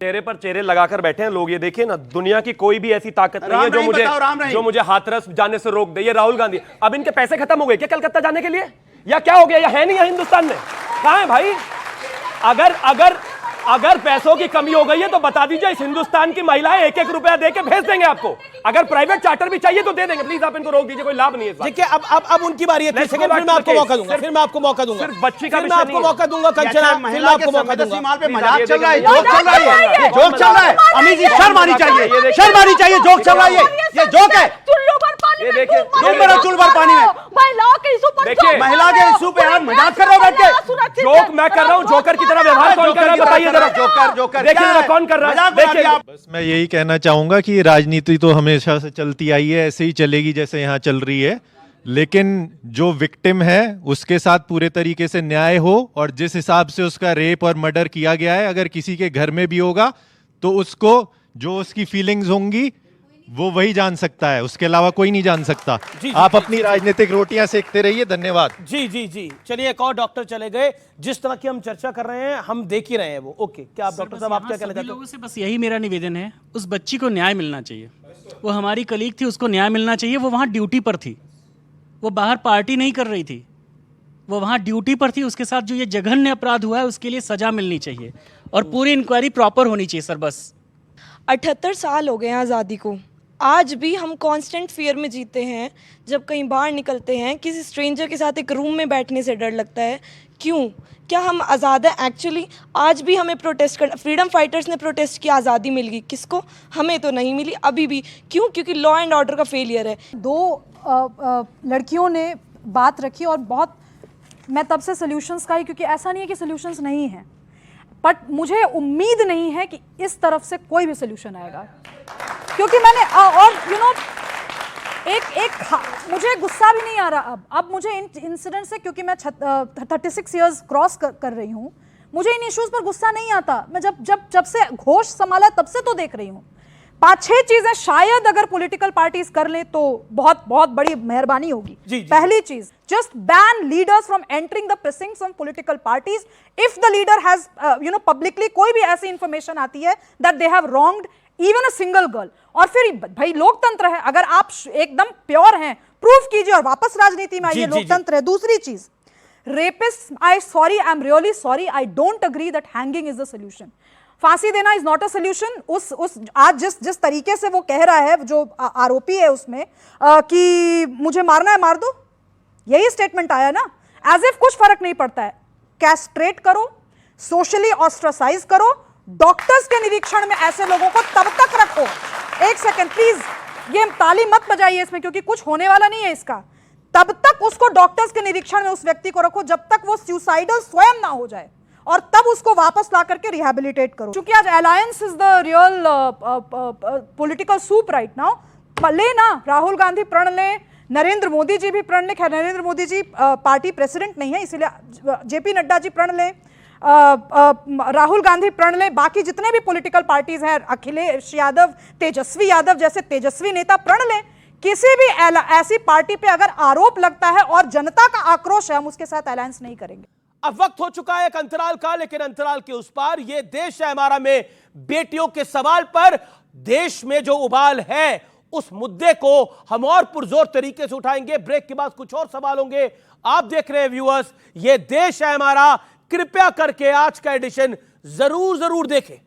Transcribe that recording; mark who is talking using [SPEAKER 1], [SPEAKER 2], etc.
[SPEAKER 1] चेहरे पर चेहरे लगाकर बैठे हैं लोग। ये देखिए ना, दुनिया की कोई भी ऐसी ताकत नहीं है जो मुझे हाथरस जाने से रोक दे। ये राहुल गांधी, अब इनके पैसे खत्म हो गए क्या कलकत्ता जाने के लिए, या क्या हो गया, या है नहीं है हिंदुस्तान में? कहां है भाई? अगर पैसों की कमी हो गई है तो बता दीजिए, इस हिंदुस्तान की महिलाएं 1-1 रुपया देके भेज देंगे आपको। अगर प्राइवेट चार्टर भी चाहिए तो दे देंगे। प्लीज आप इनको रोक दीजिए, कोई लाभ नहीं है।
[SPEAKER 2] देखिए अब उनकी बारी है, फिर मैं आपको मौका दूंगा, फिर मैं आपको मौका दूंगा,
[SPEAKER 1] सिर्फ बच्ची का
[SPEAKER 2] फिर मैं आपको मौका दूंगा, कंचना, फिर मैं आपको मौका दूंगा।
[SPEAKER 3] सीमा पे मजाक चल रहा है, जोक चल रहा है, जोक चल रहा है। अमित जी शर्म आनी चाहिए, शर्म आनी चाहिए, जोक चल रहा है, ये जोक है।
[SPEAKER 1] ये देखिए,
[SPEAKER 3] चुल भर पानी में महिला के इशू पे आप मजाक कर रहे हो बैठ के।
[SPEAKER 1] जोक मैं कर रहा हूं, जोकर की तरह व्यवहार कौन कर रहा है बताइए जरा।
[SPEAKER 3] जोकर
[SPEAKER 1] देखिए जरा कौन कर रहा है, देखिए।
[SPEAKER 4] बस मैं यही कहना चाहूंगा कि राजनीति तो हमेशा से चलती आई है, ऐसे ही चलेगी जैसे यहाँ चल रही है, लेकिन जो विक्टिम है उसके साथ पूरे तरीके से न्याय हो, और जिस हिसाब से उसका रेप और मर्डर किया गया है, अगर किसी के घर में भी होगा तो उसको जो उसकी फीलिंग्स होंगी वो वही जान सकता है, उसके अलावा कोई नहीं जान सकता। आप अपनी राजनीतिक रोटियां सेकते रहिए। धन्यवाद।
[SPEAKER 2] जी चलिए, एक और डॉक्टर चले गए। जिस तरह की हम चर्चा कर रहे हैं हम देख ही रहे हैं वो। ओके, क्या आप डॉक्टर साहब आप क्या कहना चाहते हैं?
[SPEAKER 5] लोगों से बस यही मेरा निवेदन है, उस बच्ची को न्याय मिलना चाहिए। वो हमारी कलीग थी, उसको न्याय मिलना चाहिए। वो वहाँ ड्यूटी पर थी, वो बाहर पार्टी नहीं कर रही थी, वो वहाँ ड्यूटी पर थी। उसके साथ जो ये जघन्य अपराध हुआ है उसके लिए सजा मिलनी चाहिए और पूरी इंक्वायरी प्रॉपर होनी चाहिए सर। बस
[SPEAKER 6] 78 साल हो गए हैं आज़ादी को, आज भी हम कांस्टेंट फियर में जीते हैं। जब कहीं बाहर निकलते हैं किसी स्ट्रेंजर के साथ एक रूम में बैठने से डर लगता है। क्यों? क्या हम आज़ाद हैं एक्चुअली? आज भी हमें प्रोटेस्ट करना, फ्रीडम फाइटर्स ने प्रोटेस्ट की, आज़ादी मिल गई किसको? हमें तो नहीं मिली अभी भी। क्यों? क्योंकि लॉ एंड ऑर्डर का फेलियर है।
[SPEAKER 7] दो लड़कियों ने बात रखी और बहुत, मैं तब से सॉल्यूशंस का ही, क्योंकि ऐसा नहीं है कि सॉल्यूशंस नहीं हैं, बट मुझे उम्मीद नहीं है कि इस तरफ से कोई भी सॉल्यूशन आएगा, क्योंकि मैंने और मुझे गुस्सा भी नहीं आ रहा अब मुझे इन इंसिडेंट से, क्योंकि मैं 36 इयर्स क्रॉस कर रही हूँ, मुझे इन इश्यूज पर गुस्सा नहीं आता। मैं जब से होश संभाला तब से तो देख रही हूँ। 5-6 चीजें शायद अगर पॉलिटिकल पार्टीज कर लें तो बहुत बहुत बड़ी मेहरबानी होगी। पहली चीज, just ban leaders from entering the precincts of political parties if the leader has publicly कोई भी ऐसी इंफॉर्मेशन आती है that they have wronged even a single girl। और फिर भाई लोकतंत्र है, अगर आप एकदम प्योर हैं प्रूफ कीजिए और वापस राजनीति में आइए, लोकतंत्र है। दूसरी चीज, rapist, I am really sorry, I don't agree that hanging is the solution. फांसी देना इज नॉट अ सोल्यूशन। उस आज जिस तरीके से वो कह रहा है, जो आरोपी है उसमें, कि मुझे मारना है मार दो, यही स्टेटमेंट आया ना, एज इफ कुछ फर्क नहीं पड़ता है। कैस्ट्रेट करो, सोशली ऑस्ट्रासाइज करो, डॉक्टर्स के निरीक्षण में ऐसे लोगों को तब तक रखो। एक सेकेंड प्लीज, ये ताली मत बजाइए इसमें, क्योंकि कुछ होने वाला नहीं है इसका। तब तक उसको डॉक्टर्स के निरीक्षण में उस व्यक्ति को रखो जब तक वो सुसाइडल स्वयं ना हो जाए, और तब उसको वापस ला करके रिहैबिलिटेट करो। क्योंकि आज alliance is the real political soup right now. ले ना, राहुल गांधी प्रण ले, नरेंद्र मोदी जी भी प्रण ले। खैर नरेंद्र मोदी जी पार्टी प्रेसिडेंट नहीं है, इसीलिए जेपी नड्डा जी प्रण ले, राहुल गांधी प्रण ले, बाकी जितने भी पॉलिटिकल पार्टीज हैं, अखिलेश यादव, तेजस्वी यादव जैसे तेजस्वी नेता प्रण ले। किसी भी ऐसी पार्टी पे अगर आरोप लगता है और जनता का आक्रोश है, हम उसके साथ अलायंस नहीं करेंगे।
[SPEAKER 2] अब वक्त हो चुका है एक अंतराल का, लेकिन अंतराल के उस पार ये देश है हमारा में बेटियों के सवाल पर देश में जो उबाल है उस मुद्दे को हम और पुरजोर तरीके से उठाएंगे। ब्रेक के बाद कुछ और सवाल होंगे। आप देख रहे हैं व्यूअर्स, ये देश है हमारा। कृपया करके आज का एडिशन जरूर देखें।